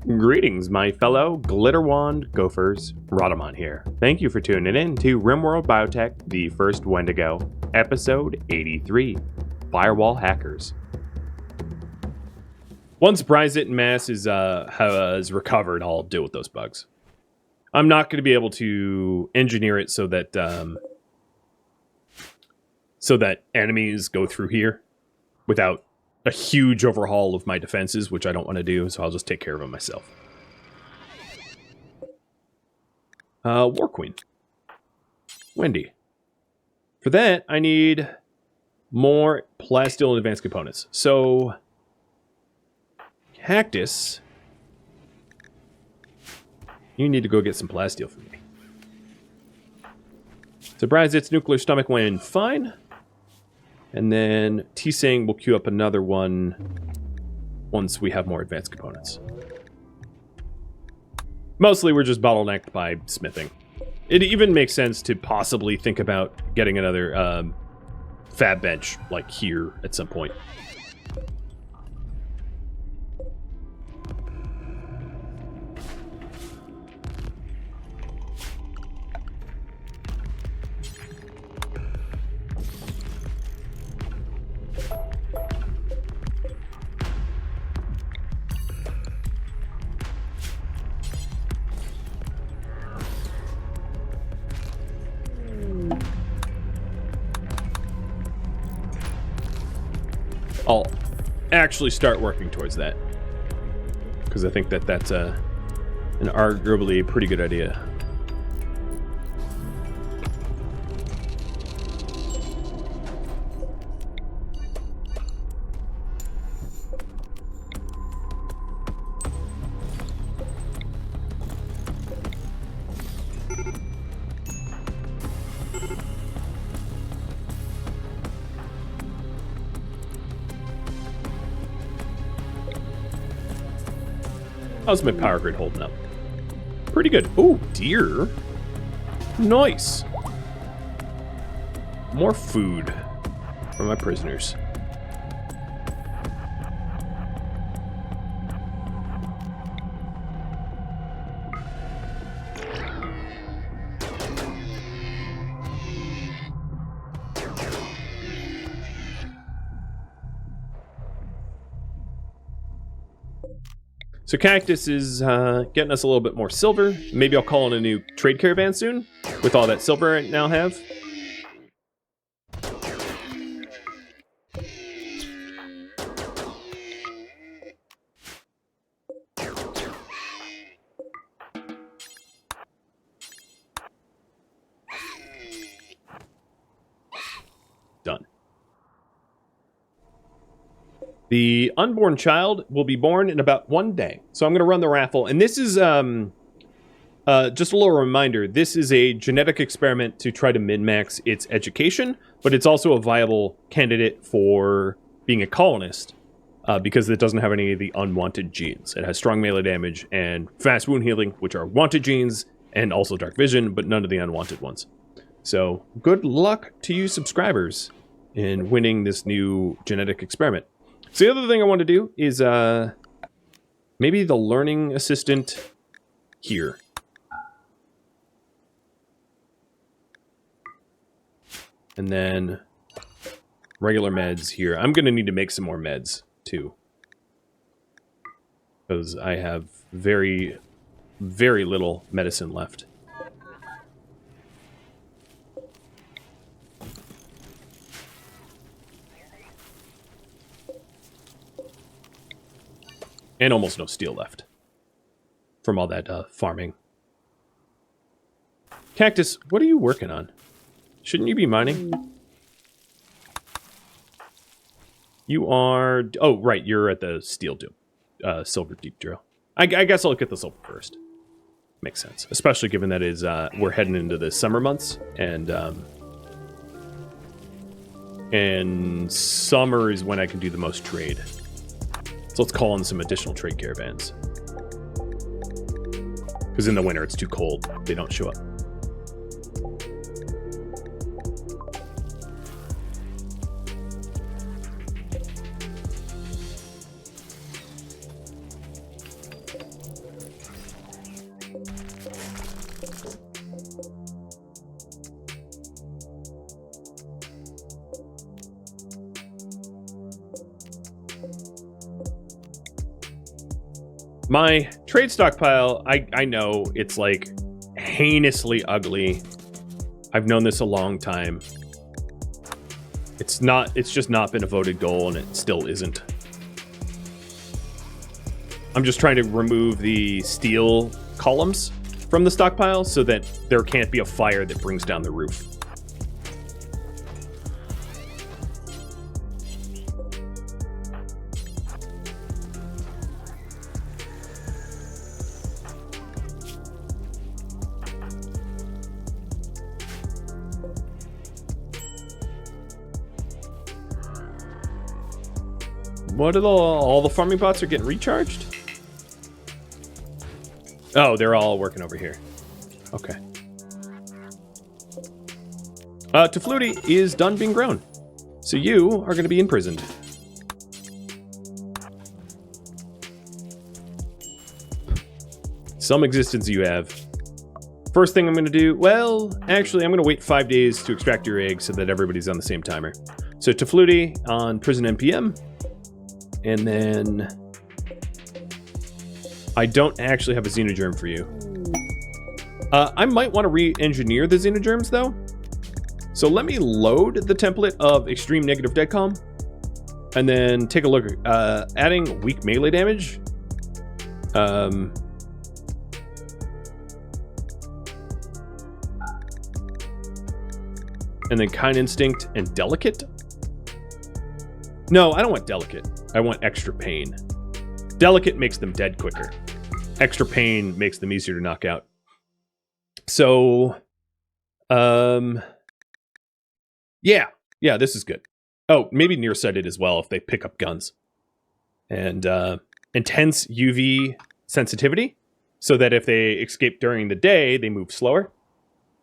Greetings, my fellow Glitterwand gophers. Rhadamant here. Thank you for tuning in to RimWorld Biotech, the first Wendigo, episode 83, Firewall Hackers. Once Bryzit and Mass has recovered, I'll deal with those bugs. I'm not going to be able to engineer it so that enemies go through here without a huge overhaul of my defenses, which I don't want to do, so I'll just take care of them myself. War Queen. Wendy. For that, I need more plasteel and advanced components. So, Cactus, you need to go get some plasteel for me. Surprise, its nuclear stomach went fine. And then T-Sang will queue up another one once we have more advanced components. Mostly we're just bottlenecked by smithing. It even makes sense to possibly think about getting another fab bench, like here at some point. I'll actually start working towards that, because I think that that's an arguably pretty good idea. How's my power grid holding up? Pretty good. Oh, deer. Nice. More food for my prisoners. So Cactus is getting us a little bit more silver. Maybe I'll call in a new trade caravan soon, with all that silver I now have. Done. The unborn child will be born in about 1 day. So I'm going to run the raffle. And this is just a little reminder. This is a genetic experiment to try to min-max its education, but it's also a viable candidate for being a colonist because it doesn't have any of the unwanted genes. It has strong melee damage and fast wound healing, which are wanted genes, and also dark vision, but none of the unwanted ones. So good luck to you subscribers in winning this new genetic experiment. So the other thing I want to do is maybe the learning assistant here. And then regular meds here. I'm going to need to make some more meds too, because I have very, very little medicine left. And almost no steel left from all that farming. Cactus, what are you working on? Shouldn't you be mining? You are... Oh, right, you're at the steel silver deep drill. I guess I'll look at the silver first. Makes sense. Especially given that is we're heading into the summer months, and summer is when I can do the most trade. So let's call in some additional trade caravans. Because in the winter it's too cold. They don't show up. My trade stockpile, I know it's like heinously ugly. I've known this a long time. It's just not been a voted goal, and it still isn't. I'm just trying to remove the steel columns from the stockpile so that there can't be a fire that brings down the roof. What are all the farming bots are getting recharged? Oh, they're all working over here. Okay. Tafluti is done being grown. So you are going to be imprisoned. Some existence you have. First thing I'm going to do, well, actually, I'm going to wait 5 days to extract your egg so that everybody's on the same timer. So Tafluti on prison NPM. And then I don't actually have a xenogerm for you. I might want to re-engineer the xenogerms though. So let me load the template of extreme negative dead calm and then take a look at adding weak melee damage. And then kind instinct and delicate. No, I don't want delicate. I want extra pain. Delicate makes them dead quicker. Extra pain makes them easier to knock out. So, yeah, this is good. Oh, maybe nearsighted as well if they pick up guns. And intense UV sensitivity, so that if they escape during the day, they move slower.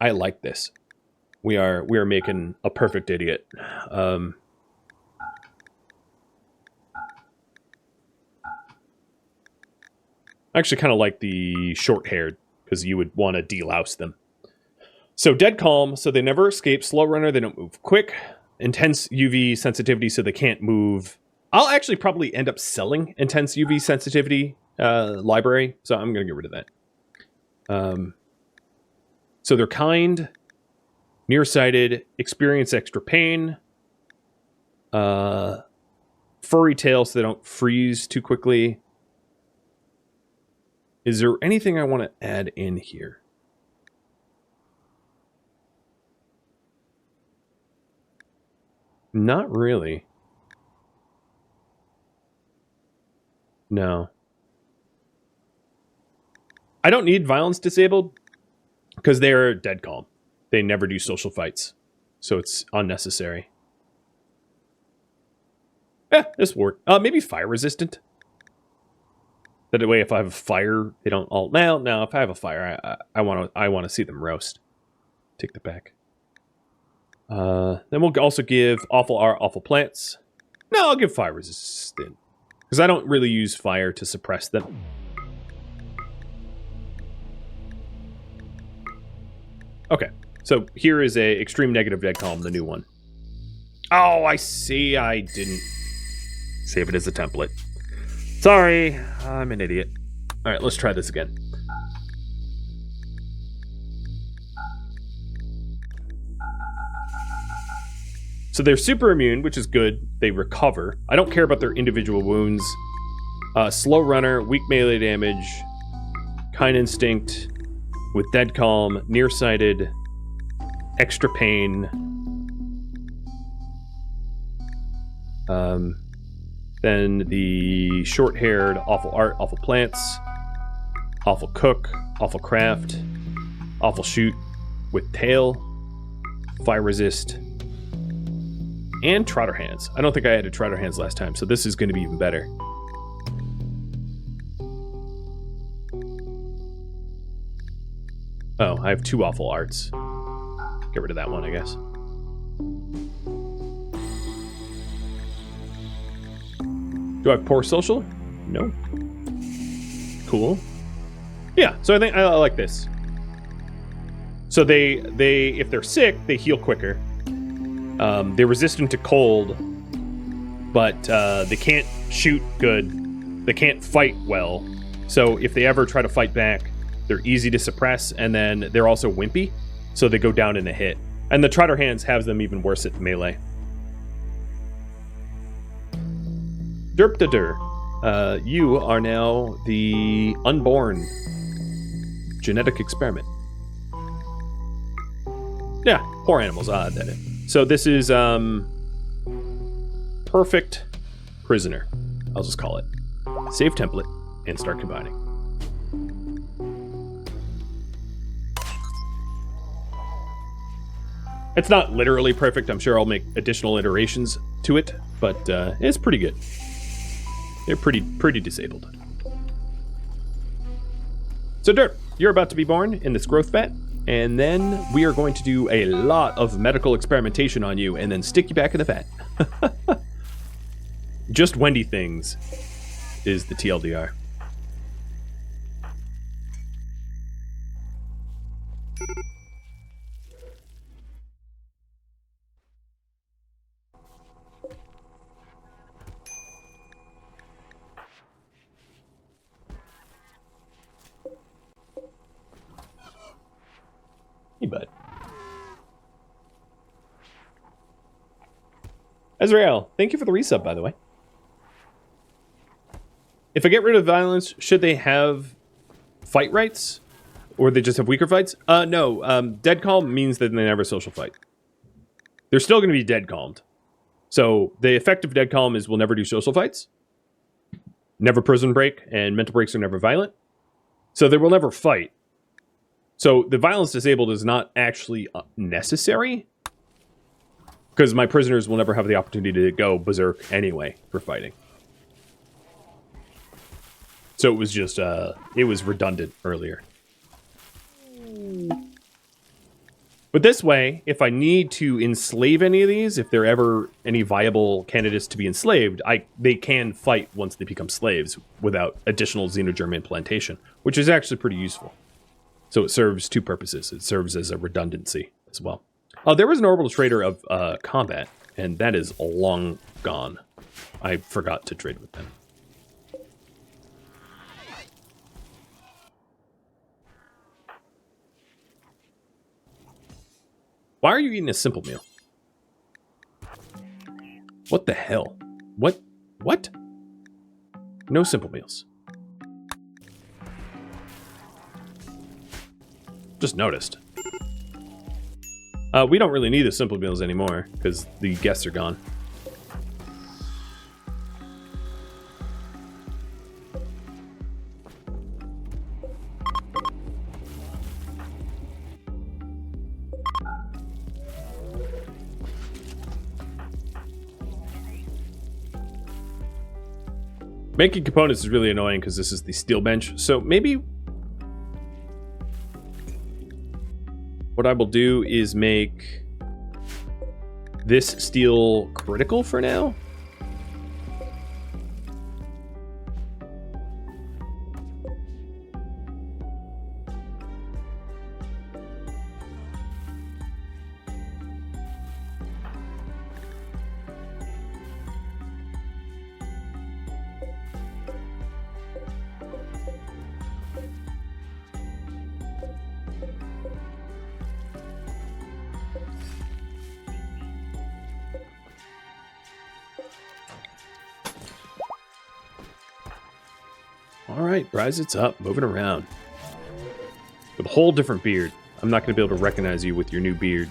I like this. We are making a perfect idiot. I actually kind of like the short-haired, because you would want to delouse them. So dead calm, so they never escape. Slow runner, they don't move quick. Intense UV sensitivity, so they can't move. I'll actually probably end up selling intense UV sensitivity library, so I'm going to get rid of that. So they're kind, nearsighted, experience extra pain, furry tail, so they don't freeze too quickly. Is there anything I want to add in here? Not really. No. I don't need violence disabled because they're dead calm. They never do social fights. So it's unnecessary. Yeah, this worked. Maybe fire resistant. That way, if I have a fire, they don't all. No. If I have a fire, I want to see them roast. Take that back. Then we'll also give awful plants. No, I'll give fire resistant because I don't really use fire to suppress them. Okay, so here is a extreme negative dead calm, the new one. Oh, I see. I didn't save it as a template. Sorry, I'm an idiot. All right, let's try this again. So they're super immune, which is good. They recover. I don't care about their individual wounds. Slow runner, weak melee damage, kind instinct, with dead calm, nearsighted, extra pain. Then the short-haired, awful art, awful plants, awful cook, awful craft, awful shoot with tail, fire resist, and trotter hands. I don't think I added trotter hands last time, so this is going to be even better. Oh, I have 2 awful arts. Get rid of that one, I guess. Do I have poor social? No. Cool. Yeah, so I think I like this. So they if they're sick, they heal quicker. They're resistant to cold, but they can't shoot good. They can't fight well. So if they ever try to fight back, they're easy to suppress, and then they're also wimpy, so they go down in a hit. And the Trotter Hands has them even worse at melee. Derp-da-dur. You are now the unborn genetic experiment. Yeah, poor animals. That it. So this is perfect prisoner. I'll just call it. Save template and start combining. It's not literally perfect. I'm sure I'll make additional iterations to it, but it's pretty good. They're pretty disabled. So Derp, you're about to be born in this growth vat, and then we are going to do a lot of medical experimentation on you and then stick you back in the vat. Just Wendy things is the TLDR. Hey, bud. Ezreal, thank you for the resub, by the way. If I get rid of violence, should they have fight rights? Or they just have weaker fights? No. Dead calm means that they never social fight. They're still going to be dead calmed. So the effective dead calm is we'll never do social fights. Never prison break, and mental breaks are never violent. So they will never fight. So the violence disabled is not actually necessary. Because my prisoners will never have the opportunity to go berserk anyway for fighting. So it was just, it was redundant earlier. But this way, if I need to enslave any of these, if they're ever any viable candidates to be enslaved, they can fight once they become slaves without additional xenogerm implantation, which is actually pretty useful. So it serves two purposes. It serves as a redundancy as well. Oh, there was an orbital trader of combat, and that is long gone. I forgot to trade with them. Why are you eating a simple meal? What the hell? What? What? No simple meals. Just noticed. We don't really need the simple meals anymore, because the guests are gone. Making components is really annoying because this is the steel bench. So maybe what I will do is make this steel critical for now. Alright, Bryce, it's up. Moving around. With a whole different beard. I'm not going to be able to recognize you with your new beard.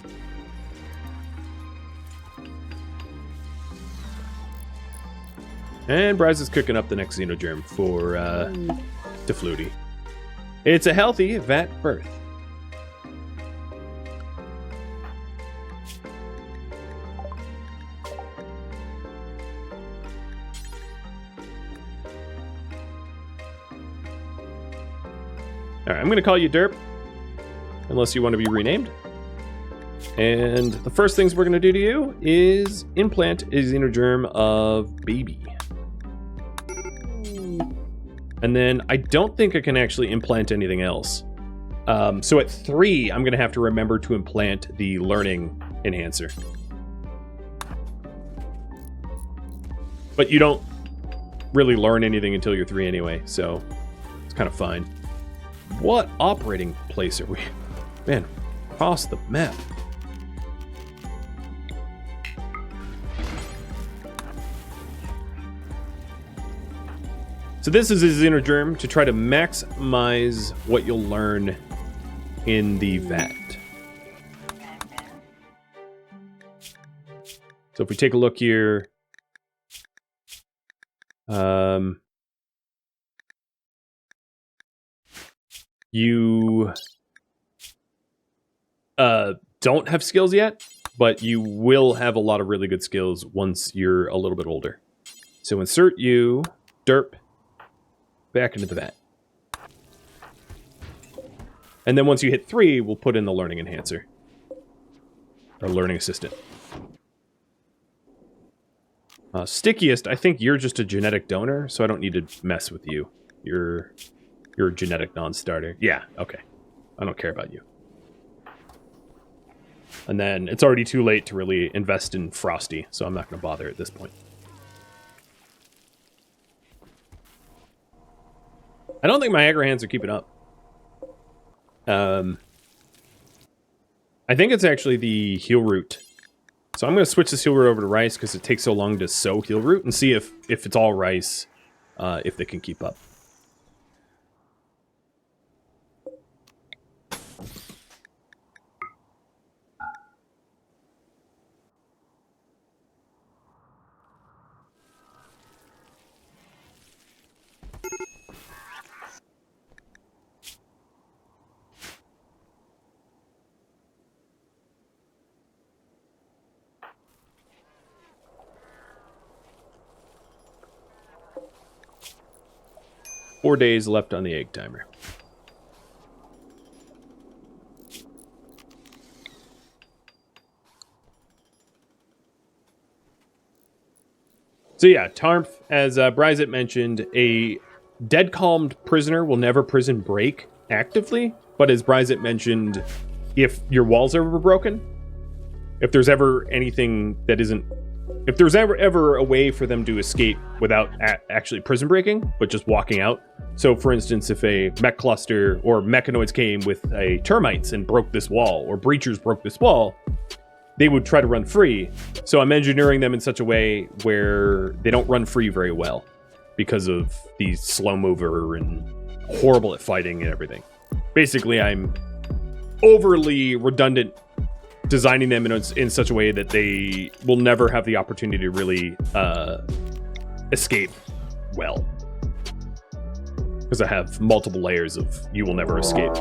And Bryce is cooking up the next xenogerm for Defluty. It's a healthy vat birth. Alright, I'm going to call you Derp, unless you want to be renamed. And the first things we're going to do to you is implant a xenogerm of baby. And then I don't think I can actually implant anything else. So at 3, I'm going to have to remember to implant the learning enhancer. But you don't really learn anything until you're 3 anyway, so it's kind of fine. What operating place are we? Man, across the map. So this is a xenogerm to try to maximize what you'll learn in the vat. So if we take a look here, you don't have skills yet, but you will have a lot of really good skills once you're a little bit older. So insert you, derp, back into the vat. And then once you hit 3, we'll put in the learning enhancer. Or learning assistant. Stickiest, I think you're just a genetic donor, so I don't need to mess with you. You're a genetic non-starter. Yeah, okay. I don't care about you. And then it's already too late to really invest in Frosty, so I'm not going to bother at this point. I don't think my aggro-hands are keeping up. I think it's actually the heal root. So I'm going to switch this heal root over to rice because it takes so long to sow heal root and see if it's all rice, if they can keep up. Four days left on the egg timer. So yeah, Tarmf, as Bryzit mentioned, a dead calmed prisoner will never prison break actively, but as Bryzit mentioned, if your walls are ever broken, if there's ever anything that isn't, if there's ever a way for them to escape without actually prison breaking, but just walking out. So for instance, if a mech cluster or mechanoids came with a termites and broke this wall, or breachers broke this wall, they would try to run free. So I'm engineering them in such a way where they don't run free very well because of the slow mover and horrible at fighting and everything. Basically, I'm overly redundant designing them in such a way that they will never have the opportunity to really escape well. Because I have multiple layers of you will never escape.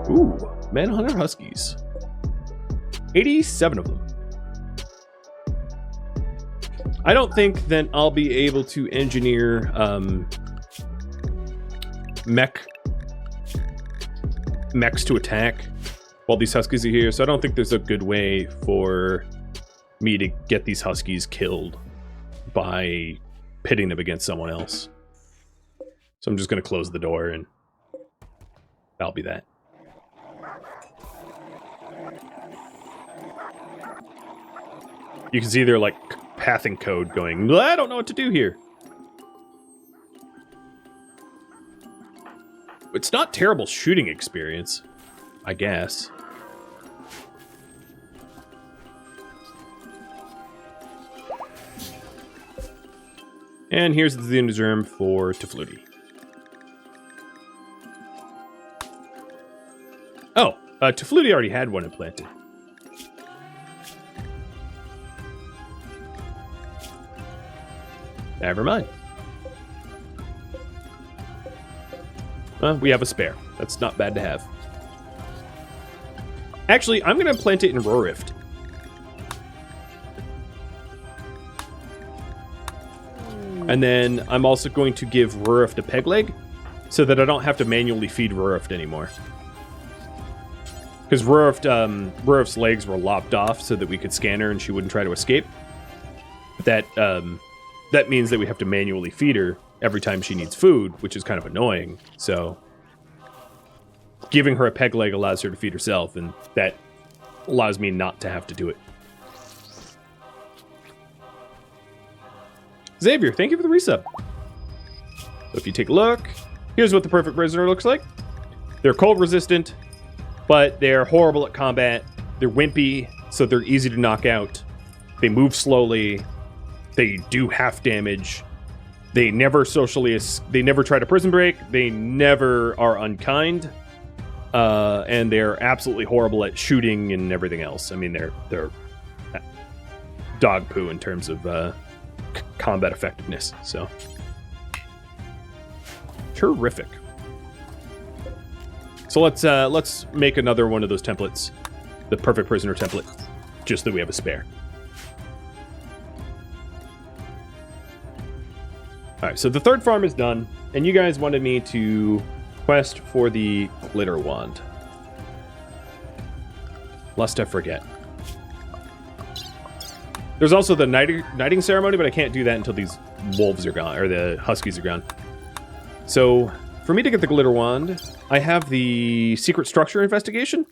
Ooh, Manhunter Huskies. 87 of them. I don't think that I'll be able to engineer mechs to attack while these Huskies are here, so I don't think there's a good way for me to get these Huskies killed by pitting them against someone else. So I'm just going to close the door and that'll be that. You can see they're like pathing code going, I don't know what to do here. It's not terrible shooting experience, I guess. And here's the xenogerm for Tefluti. Oh, Tefluti already had one implanted. Never mind. Well, we have a spare. That's not bad to have. Actually, I'm going to implant it in Rorift. And then I'm also going to give Rorift a peg leg so that I don't have to manually feed Rorift anymore. Because Rorift's legs were lopped off so that we could scan her and she wouldn't try to escape. That means that we have to manually feed her every time she needs food, which is kind of annoying. So giving her a peg leg allows her to feed herself, and that allows me not to have to do it. Xavier, thank you for the resub. So if you take a look, here's what the perfect prisoner looks like. They're cold resistant, but they're horrible at combat. They're wimpy, so they're easy to knock out. They move slowly. They do half damage. They never they never try to prison break. They never are unkind. And they're absolutely horrible at shooting and everything else. I mean, they're dog poo in terms of combat effectiveness. So terrific. So let's make another one of those templates, the perfect prisoner template, just that we have a spare. All right, so the third farm is done, and you guys wanted me to quest for the glitter wand. Lest I forget. There's also the knighting ceremony, but I can't do that until these wolves are gone, or the huskies are gone. So for me to get the glitter wand, I have the secret structure investigation,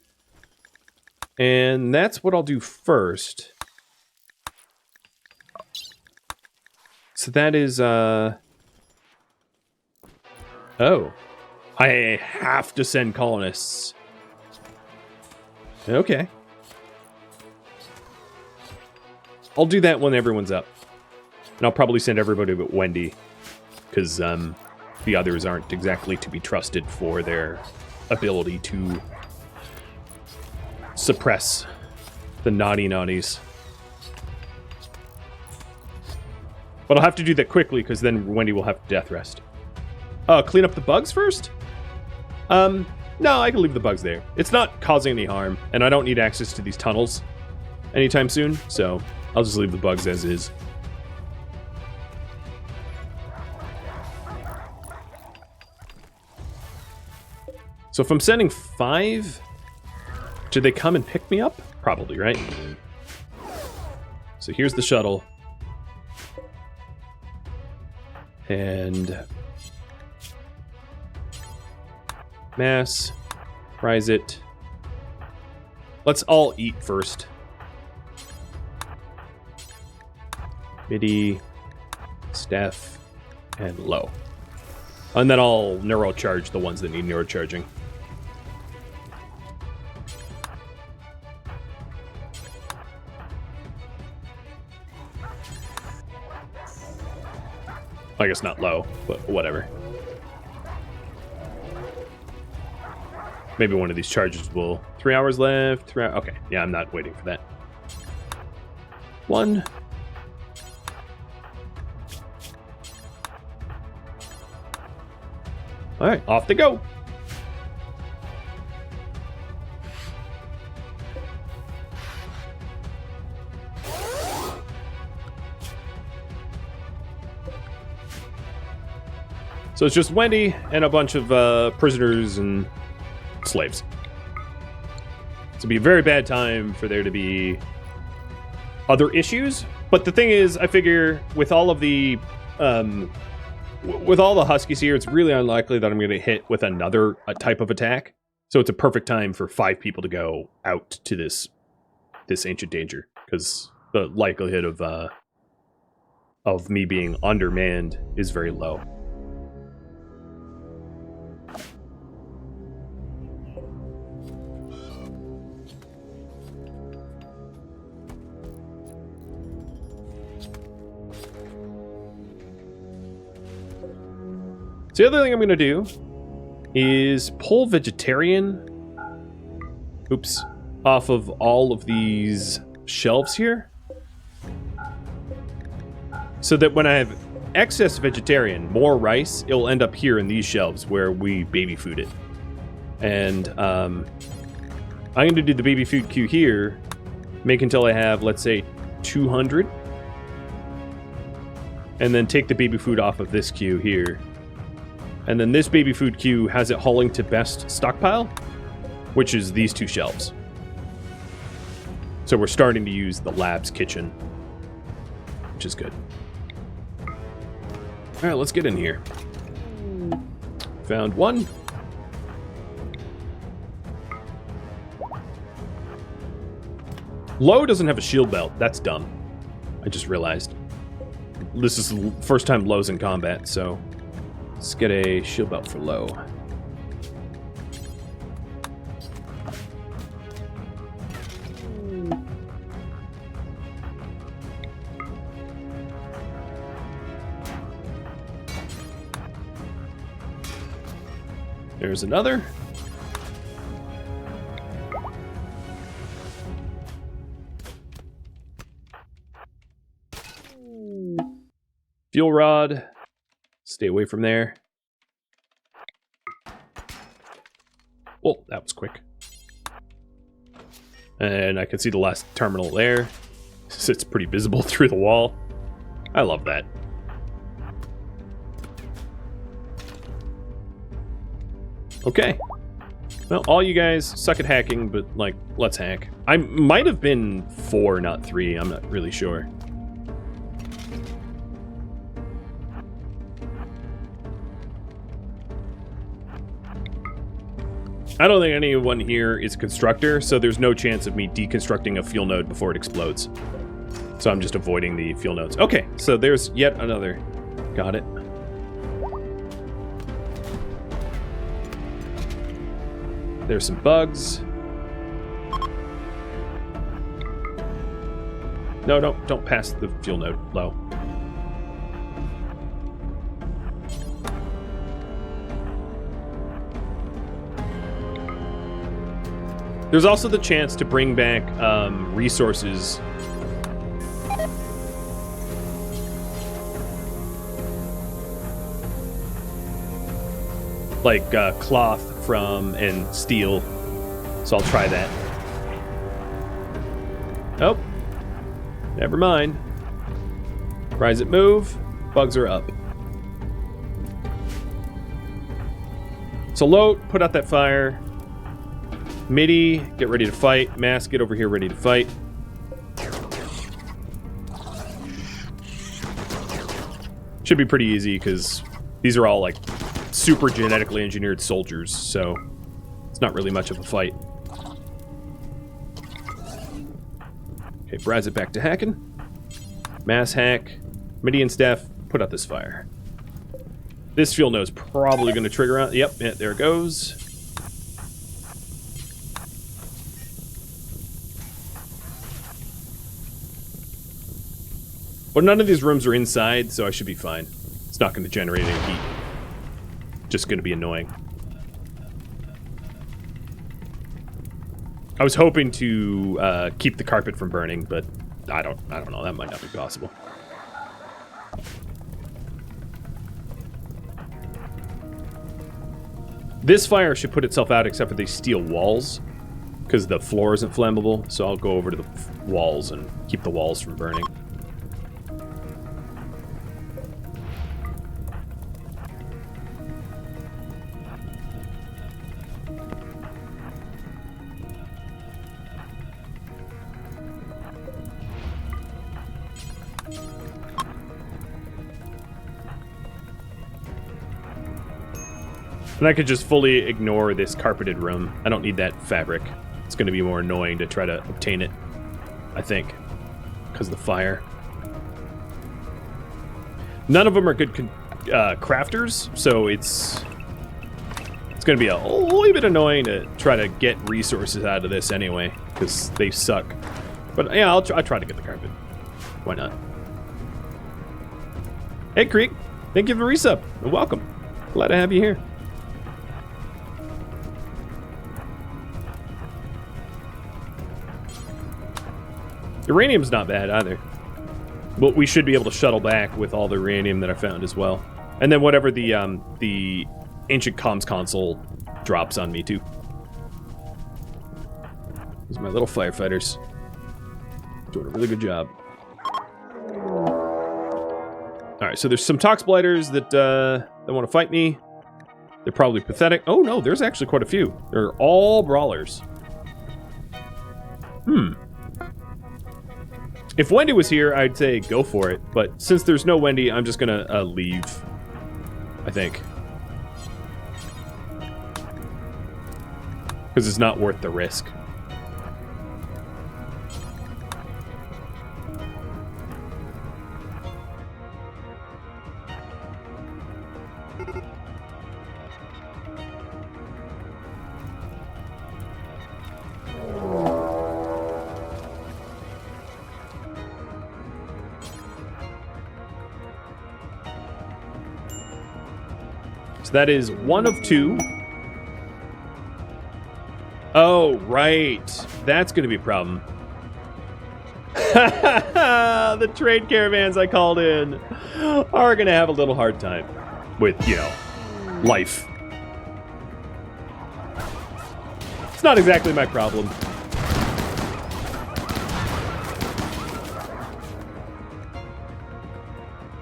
and that's what I'll do first. So that is, oh. I have to send colonists. Okay. I'll do that when everyone's up. And I'll probably send everybody but Wendy, because the others aren't exactly to be trusted for their ability to suppress the naughty naughties. But I'll have to do that quickly, because then Wendy will have death rest. Clean up the bugs first? No, I can leave the bugs there. It's not causing any harm, and I don't need access to these tunnels anytime soon, so I'll just leave the bugs as is. So if I'm sending 5, should they come and pick me up? Probably, right? So here's the shuttle. And mass, rise it. Let's all eat first. MIDI, staff, and low. And then I'll neurocharge the ones that need neurocharging. I guess not low, but whatever. Maybe one of these charges will... 3 hours left. Okay, yeah, I'm not waiting for that. 1. All right, off they go. So it's just Wendy and a bunch of prisoners and slaves. It's gonna be a very bad time for there to be other issues. But the thing is, I figure with all of the huskies here, it's really unlikely that I'm going to hit with another type of attack. So it's a perfect time for 5 people to go out to this ancient danger, because the likelihood of me being undermanned is very low. So the other thing I'm going to do is pull vegetarian, off of all of these shelves here, so that when I have excess vegetarian, more rice, it'll end up here in these shelves where we baby food it. And I'm going to do the baby food queue here, make until I have, let's say, 200, and then take the baby food off of this queue here. And then this baby food queue has it hauling to best stockpile, which is these 2 shelves. So we're starting to use the lab's kitchen, which is good. Alright, let's get in here. Found one. Low doesn't have a shield belt. That's dumb. I just realized. This is the first time Low's in combat, so let's get a shield belt for Low. There's another. Fuel rod. Stay away from there. Well, that was quick. And I can see the last terminal there. It's pretty visible through the wall. I love that. Okay. Well, all you guys suck at hacking, but, like, let's hack. I might have been 4, not 3. I'm not really sure. I don't think anyone here is a constructor, so there's no chance of me deconstructing a fuel node before it explodes. So I'm just avoiding the fuel nodes. Okay, so there's yet another. Got it. There's some bugs. No, don't pass the fuel node. Low. There's also the chance to bring back resources. Like cloth from and steel. So I'll try that. Oh. Never mind. Rise it move. Bugs are up. So Low, put out that fire. MIDI, get ready to fight. Mass, get over here ready to fight. Should be pretty easy because these are all like super genetically engineered soldiers, so it's not really much of a fight. Okay, Braz it back to hacking. Mass hack. MIDI and staff, put out this fire. This fuel node's probably going to trigger out. Yep, yeah, there it goes. But none of these rooms are inside, so I should be fine. It's not going to generate any heat. Just going to be annoying. I was hoping to keep the carpet from burning, but I don't know. That might not be possible. This fire should put itself out except for these steel walls, because the floor isn't flammable. So I'll go over to the walls and keep the walls from burning. And I could just fully ignore this carpeted room. I don't need that fabric. It's going to be more annoying to try to obtain it, I think, because of the fire. None of them are good crafters, so it's going to be a wee bit annoying to try to get resources out of this anyway, because they suck. But yeah, I'll try to get the carpet. Why not? Hey, Creek. Thank you for the resub, and welcome. Glad to have you here. Uranium's not bad either. But we should be able to shuttle back with all the uranium that I found as well. And then whatever the ancient comms console drops on me too. Those are my little firefighters. Doing a really good job. Alright, so there's some tox blighters that want to fight me. They're probably pathetic. Oh no, there's actually quite a few. They're all brawlers. If Wendy was here, I'd say go for it. But since there's no Wendy, I'm just gonna leave I think. Because it's not worth the risk. So that is 1 of 2. Oh, right. That's going to be a problem. The trade caravans I called in are going to have a little hard time with, you know, life. It's not exactly my problem.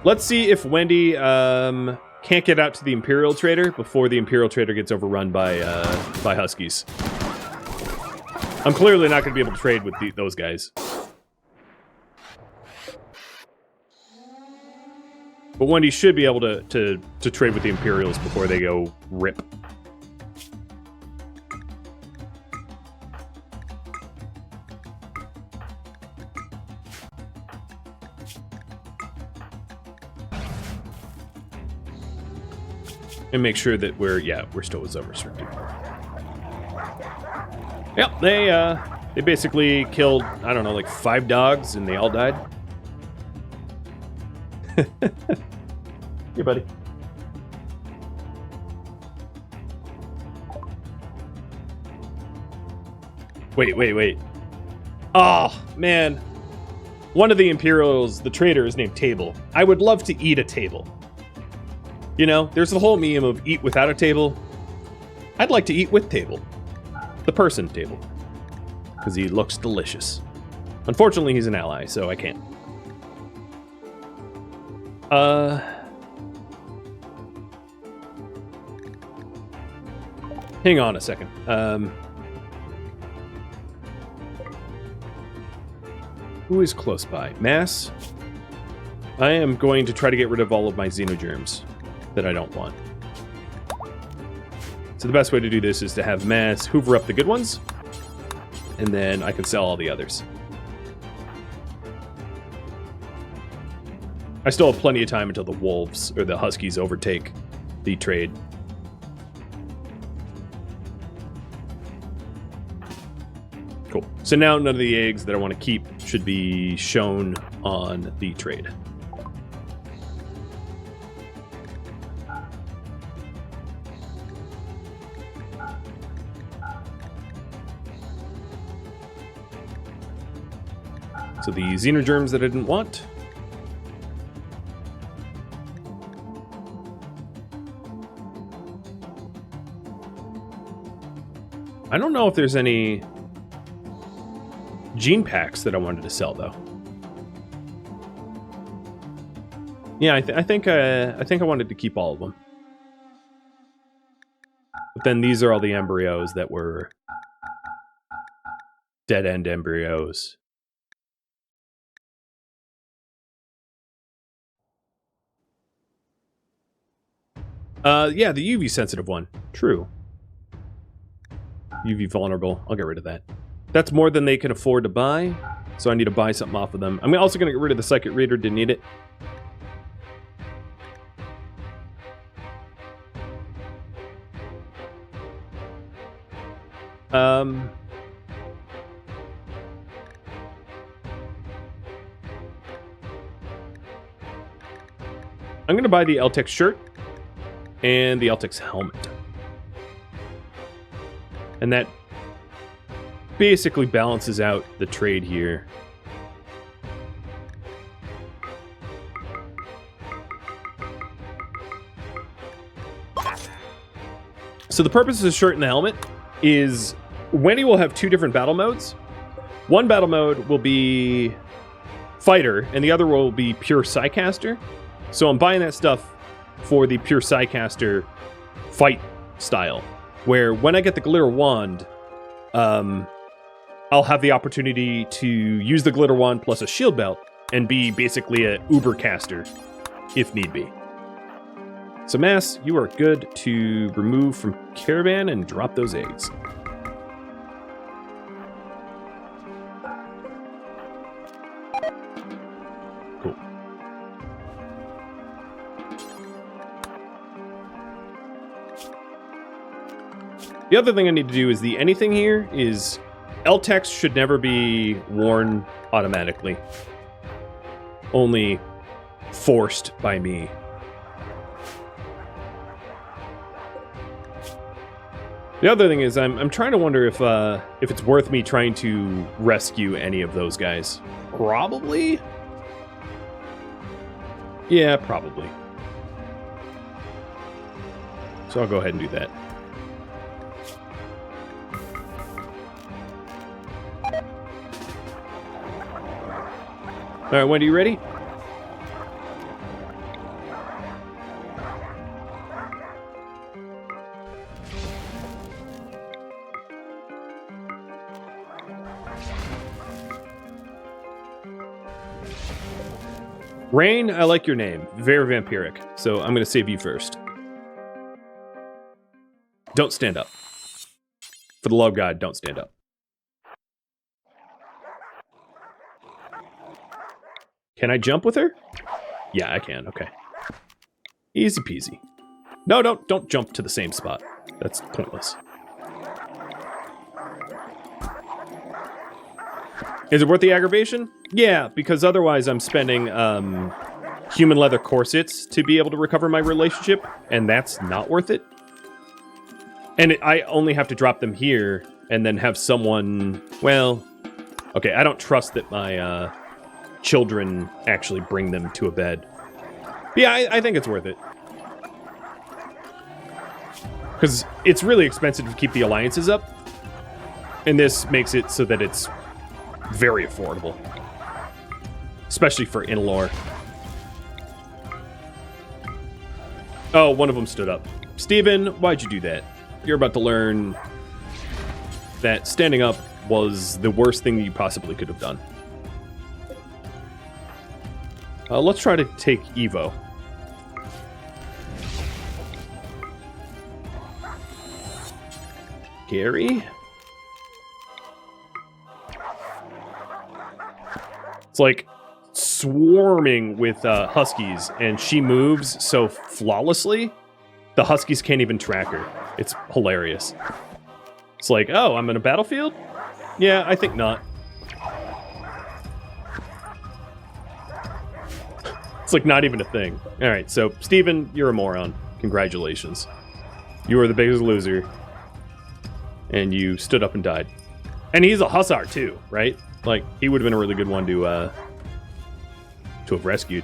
Let's see if Wendy can't get out to the Imperial Trader before the Imperial Trader gets overrun by Huskies. I'm clearly not going to be able to trade with those guys. But Wendy should be able to trade with the Imperials before they go rip. And make sure that we're still with zone restricted. Yep, they basically killed, I don't know, like 5 dogs and they all died. Here, buddy. Wait. Oh, man. One of the Imperials, the trader, is named Table. I would love to eat a table. You know, there's the whole meme of eat without a table. I'd like to eat with Table. The person Table. Because he looks delicious. Unfortunately, he's an ally, so I can't. Hang on a second. Who is close by? Mass? I am going to try to get rid of all of my xenogerms that I don't want. So the best way to do this is to have Mass hoover up the good ones, and then I can sell all the others. I still have plenty of time until the wolves or the huskies overtake the trade. Cool. So now none of the eggs that I want to keep should be shown on the trade. So the xenogerms that I didn't want. I don't know if there's any gene packs that I wanted to sell, though. Yeah, I think I wanted to keep all of them. But then these are all the embryos that were dead-end embryos. Yeah, the UV sensitive one. True. UV vulnerable. I'll get rid of that. That's more than they can afford to buy, so I need to buy something off of them. I'm also going to get rid of the Psychic Reader. Didn't need it. I'm going to buy the LTEX shirt and the LTEX helmet. And that basically balances out the trade here. So the purpose of the shirt and the helmet is Wendy will have 2 different battle modes. One battle mode will be fighter, and the other will be pure Psycaster. So I'm buying that stuff for the pure Psycaster fight style, where when I get the glitter wand, I'll have the opportunity to use the glitter wand plus a shield belt and be basically a uber caster if need be. So, Mass, you are good to remove from caravan and drop those eggs. Cool. The other thing I need to do is the anything here is L-text should never be worn automatically. Only forced by me. The other thing is I'm trying to wonder if it's worth me trying to rescue any of those guys. Probably? Yeah, probably. So I'll go ahead and do that. All right, Wendy, you ready? Rain, I like your name. Very vampiric. So I'm going to save you first. Don't stand up. For the love of God, don't stand up. Can I jump with her? Yeah, I can. Okay. Easy peasy. No, don't jump to the same spot. That's pointless. Is it worth the aggravation? Yeah, because otherwise I'm spending human leather corsets to be able to recover my relationship, and that's not worth it. And I only have to drop them here and then have someone... Well, okay, I don't trust that my children actually bring them to a bed. But yeah, I think it's worth it. Because it's really expensive to keep the alliances up, and this makes it so that it's very affordable. Especially for in-lore. Oh, one of them stood up. Steven, why'd you do that? You're about to learn that standing up was the worst thing you possibly could have done. Let's try to take Evo. Gary? It's like swarming with huskies, and she moves so flawlessly, the huskies can't even track her. It's hilarious. It's like, oh, I'm in a battlefield? Yeah, I think not. It's like not even a thing. All right, so Steven, you're a moron. Congratulations. You were the biggest loser, and you stood up and died. And he's a hussar too, right? Like, he would have been a really good one to have rescued.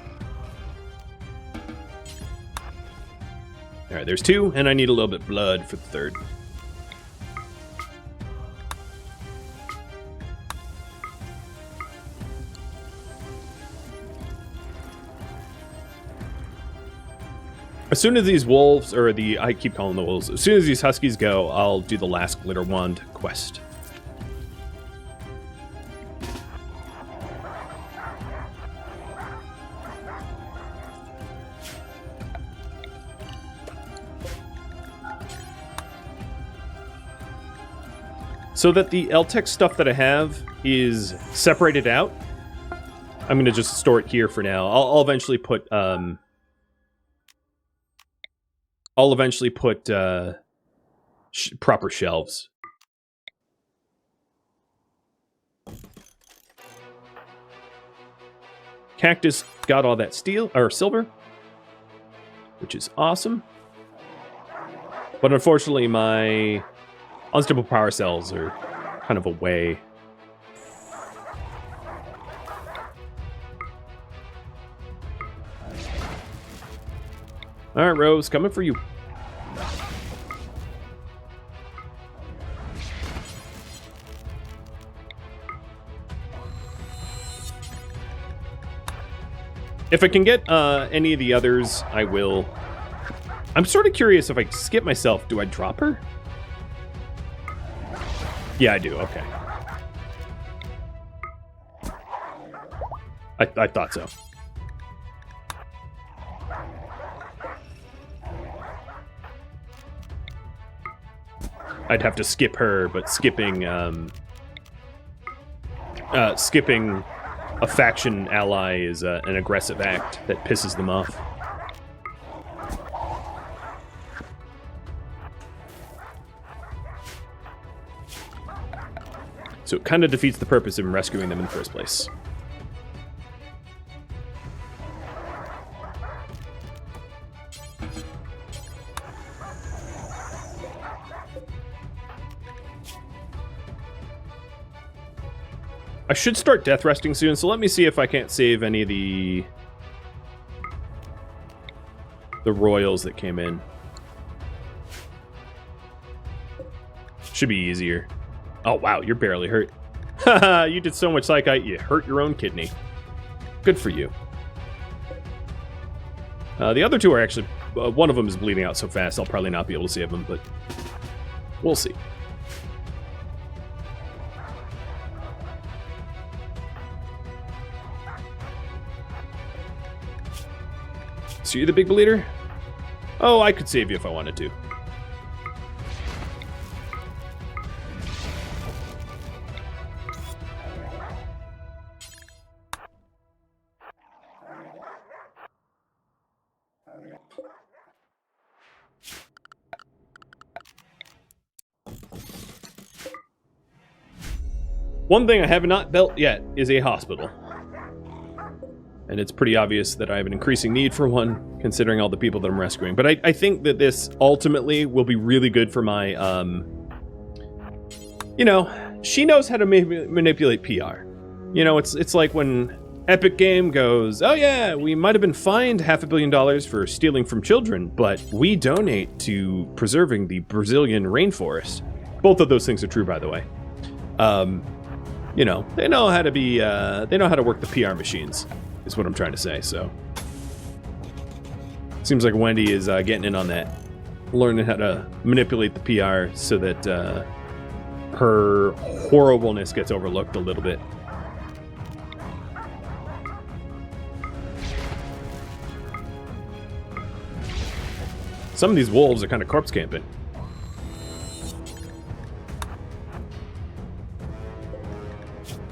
All right, there's two, and I need a little bit of blood for the third. As soon as these wolves, or I keep calling them the wolves, as soon as these huskies go, I'll do the last glitter wand quest. So that the LTEX stuff that I have is separated out, I'm going to just store it here for now. I'll eventually put proper shelves. Cactus got all that steel or silver, which is awesome. But unfortunately, my unstable power cells are kind of away. All right, Rose, coming for you. If I can get any of the others, I will. I'm sort of curious if I skip myself, do I drop her? Yeah, I do. Okay. I thought so. I'd have to skip her, but skipping a faction ally is an aggressive act that pisses them off. So it kind of defeats the purpose of rescuing them in the first place. I should start death resting soon, so let me see if I can't save any of the royals that came in. Should be easier. Oh, wow, you're barely hurt. Haha, you did so much psychite, you hurt your own kidney. Good for you. The other two are actually... one of them is bleeding out so fast, I'll probably not be able to save him, but we'll see. So you're the big bleeder? Oh, I could save you if I wanted to. One thing I have not built yet is a hospital. And it's pretty obvious that I have an increasing need for one, considering all the people that I'm rescuing. But I think that this ultimately will be really good for my, you know, she knows how to manipulate PR. You know, it's like when Epic Game goes, oh yeah, we might have been fined $500 million for stealing from children, but we donate to preserving the Brazilian rainforest. Both of those things are true, by the way. You know, they know how to be, they know how to work the PR machines, is what I'm trying to say, so. Seems like Wendy is getting in on that. Learning how to manipulate the PR so that her horribleness gets overlooked a little bit. Some of these wolves are kind of corpse camping.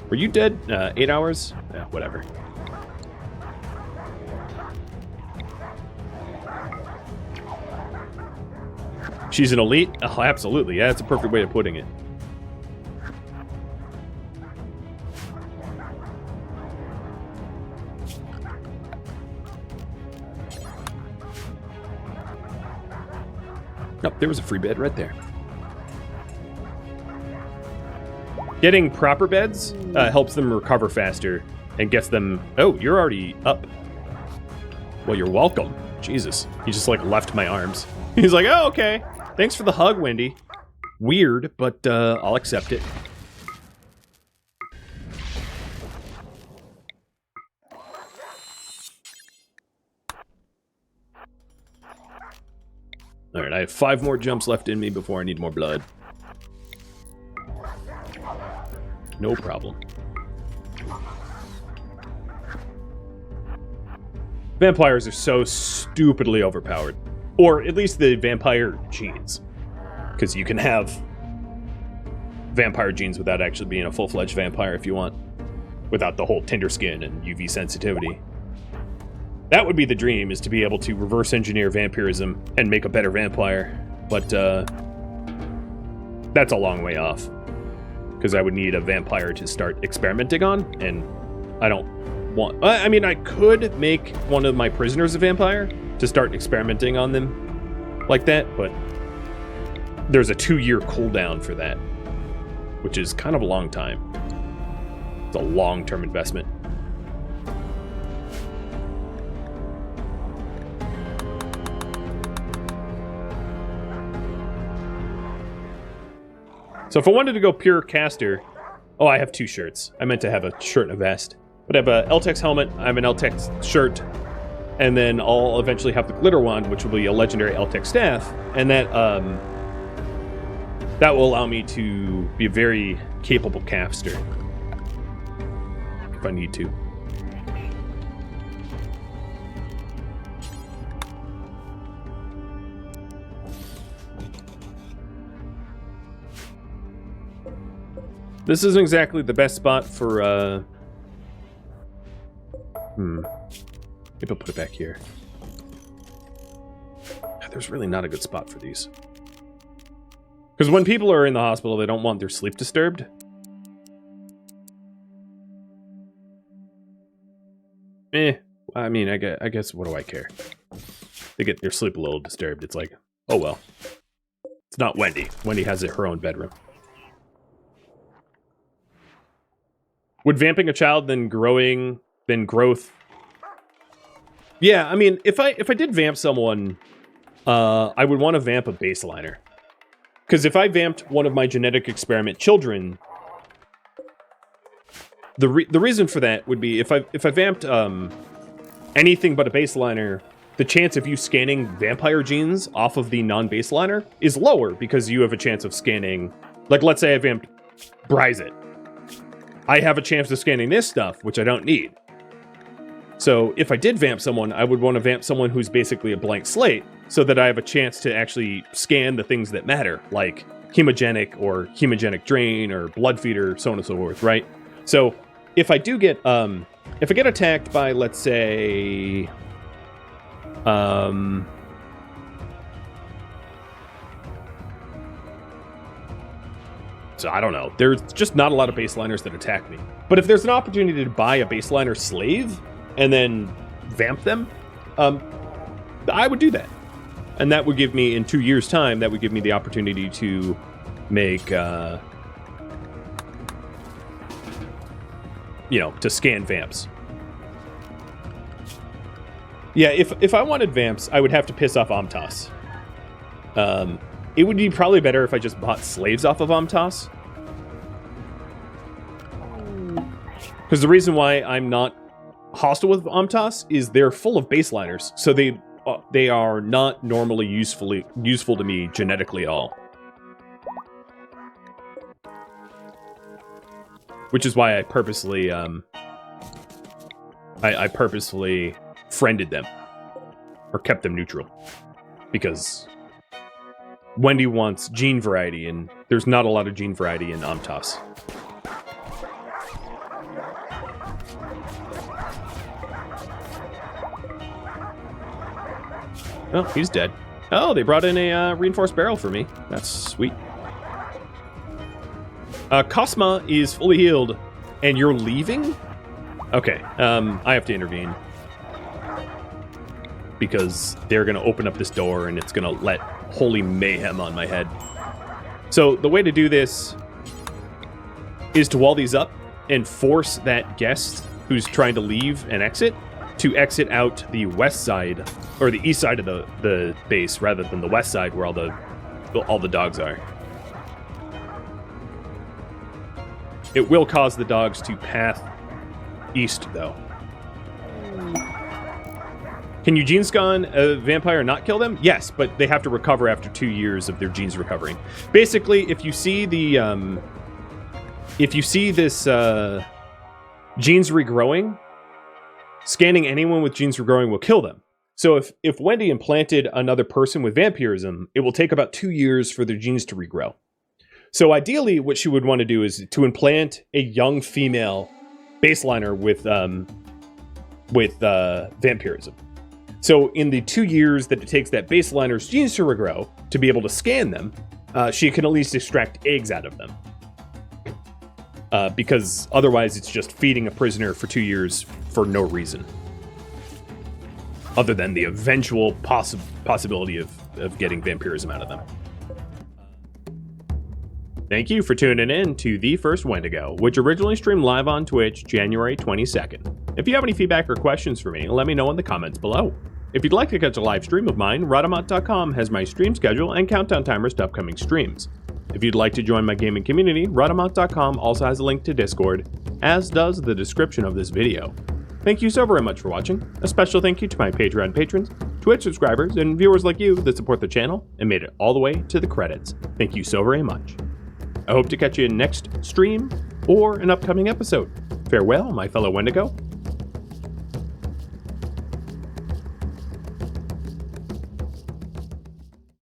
Were you dead 8 hours? Yeah, whatever. She's an elite? Oh, absolutely. Yeah, that's a perfect way of putting it. Oh, there was a free bed right there. Getting proper beds helps them recover faster and gets them... Oh, you're already up. Well, you're welcome. Jesus. He just, like, left my arms. He's like, oh, okay. Thanks for the hug, Wendy. Weird, but I'll accept it. Alright, I have 5 more jumps left in me before I need more blood. No problem. Vampires are so stupidly overpowered. Or at least the vampire genes. Because you can have vampire genes without actually being a full-fledged vampire if you want. Without the whole tinder skin and UV sensitivity. That would be the dream, is to be able to reverse engineer vampirism and make a better vampire. But that's a long way off. Because I would need a vampire to start experimenting on, and I don't want... I mean, I could make one of my prisoners a vampire to start experimenting on them like that, but there's a 2-year cooldown for that, which is kind of a long time. It's a long-term investment. So if I wanted to go pure caster... Oh, I have 2 shirts. I meant to have a shirt and a vest. But I have a Eltex helmet, I have an Eltex shirt, and then I'll eventually have the glitter wand, which will be a legendary Eltex staff, and that that will allow me to be a very capable caster. If I need to. This isn't exactly the best spot for, Maybe I'll put it back here. There's really not a good spot for these. Because when people are in the hospital, they don't want their sleep disturbed. I mean, I guess, what do I care? They get their sleep a little disturbed. It's like, oh well. It's not Wendy. Wendy has her own bedroom. Would vamping a child then growth? Yeah, I mean, if I did vamp someone, I would want to vamp a baseliner. Because if I vamped one of my genetic experiment children, the reason for that would be if I vamped anything but a baseliner, the chance of you scanning vampire genes off of the non-baseliner is lower because you have a chance of scanning, like let's say I vamped Bryzit. I have a chance of scanning this stuff, which I don't need. So if I did vamp someone, I would want to vamp someone who's basically a blank slate so that I have a chance to actually scan the things that matter, like hemogenic or hemogenic drain or blood feeder, so on and so forth, right? So if I do get, if I get attacked by, let's say, so I don't know. There's just not a lot of baseliners that attack me. But if there's an opportunity to buy a baseliner slave and then vamp them, I would do that. And that would give me, in 2 years' time, that would give me the opportunity to make, you know, to scan vamps. Yeah, if I wanted vamps, I would have to piss off Amtas. It would be probably better if I just bought slaves off of Amtas. Because the reason why I'm not hostile with Amtas is they're full of baseliners, so they are not normally useful to me genetically at all. Which is why I purposely I purposely friended them or kept them neutral, because Wendy wants gene variety, and there's not a lot of gene variety in Amtas. Oh, he's dead. Oh, they brought in a reinforced barrel for me. That's sweet. Cosma is fully healed, and you're leaving? Okay, I have to intervene. Because they're going to open up this door, and it's going to let holy mayhem on my head. So the way to do this is to wall these up and force that guest who's trying to leave and exit to exit out the west side, or the east side of the base, rather than the west side where all the dogs are. It will cause the dogs to path east, though. Can you gene scan a vampire and not kill them? Yes, but they have to recover after 2 years of their genes recovering. Basically, if you see the, if you see this genes regrowing, scanning anyone with genes regrowing will kill them. So if Wendy implanted another person with vampirism, it will take about 2 years for their genes to regrow. So ideally, what she would want to do is to implant a young female baseliner with vampirism. So in the 2 years that it takes that baseliner's genes to regrow to be able to scan them, she can at least extract eggs out of them. Because otherwise it's just feeding a prisoner for 2 years for no reason. Other than the eventual possibility of getting vampirism out of them. Thank you for tuning in to The First Wendigo, which originally streamed live on Twitch January 22nd. If you have any feedback or questions for me, let me know in the comments below. If you'd like to catch a live stream of mine, Rhadamant.com has my stream schedule and countdown timers to upcoming streams. If you'd like to join my gaming community, Rhadamant.com also has a link to Discord, as does the description of this video. Thank you so very much for watching. A special thank you to my Patreon patrons, Twitch subscribers, and viewers like you that support the channel and made it all the way to the credits. Thank you so very much. I hope to catch you in next stream or an upcoming episode. Farewell, my fellow Wendigo,